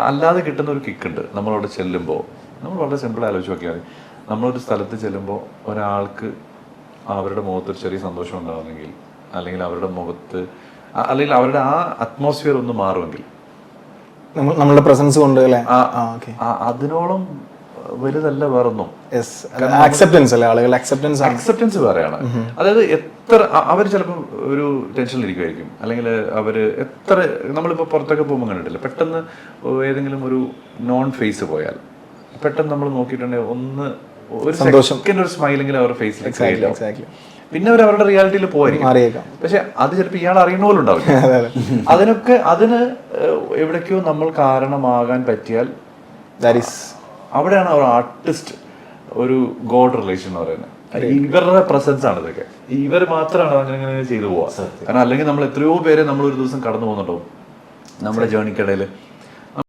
അല്ലാതെ കിട്ടുന്ന ഒരു കിക്കുണ്ട് നമ്മളവിടെ ചെല്ലുമ്പോൾ. നമ്മൾ വളരെ സിമ്പിൾ ആലോചിച്ച് നോക്കിയാൽ മതി. നമ്മളൊരു സ്ഥലത്ത് ചെല്ലുമ്പോൾ ഒരാൾക്ക് അവരുടെ മുഖത്തൊരു ചെറിയ സന്തോഷം ഉണ്ടാകുന്നെങ്കിൽ, അല്ലെങ്കിൽ അവരുടെ മുഖത്ത് അല്ലെങ്കിൽ അവരുടെ ആ അറ്റ്മോസ്ഫിയർ ഒന്ന് മാറുമെങ്കിൽ, നമ്മളുടെ പ്രസൻസ് കൊണ്ട് അല്ലേ, അതിനോളം വലുതല്ല വേറൊന്നും. അക്സെപ്റ്റൻസ് അല്ലേ, ആളുകൾ അക്സെപ്റ്റൻസ് വേറെയാണ്. അതായത് എത്ര അവർ ചിലപ്പോൾ ഒരു ടെൻഷനിലിരിക്കുമായിരിക്കും, അല്ലെങ്കിൽ അവർ എത്ര, നമ്മളിപ്പോൾ പുറത്തൊക്കെ പോകുമ്പോൾ കണ്ടിട്ടില്ല, പെട്ടെന്ന് ഏതെങ്കിലും ഒരു നോൺ ഫേസ് പോയാൽ പെട്ടെന്ന് നമ്മൾ നോക്കിയിട്ടുണ്ടെങ്കിൽ ഒന്ന് ഒരു സെക്കൻഡ് ഒരു സ്മൈലെങ്കിലും അവരുടെ ഫേസിൽ, പിന്നെ അവർ അവരുടെ റിയാലിറ്റിയിൽ പോയിരിക്കും. പക്ഷെ അത് ചിലപ്പോൾ ഇയാൾ അറിയുന്ന പോലും ഉണ്ടാവില്ല. അതിന് എവിടേക്കോ നമ്മൾ കാരണമാകാൻ പറ്റിയാൽ അവിടെയാണ് അവർ ആർട്ടിസ്റ്റ്, ഒരു ഗോഡ് റിലേഷൻ എന്ന് പറയുന്നത്. ഇവരുടെ പ്രസൻസ് ആണ് ഇതൊക്കെ. ഇവർ മാത്രമാണ് അങ്ങനെ ചെയ്തു പോവാ. കാരണം അല്ലെങ്കിൽ നമ്മൾ എത്രയോ പേരെ നമ്മൾ ഒരു ദിവസം കടന്നു പോകുന്നുണ്ടാവും നമ്മുടെ ജേർണിക്കിടയിൽ.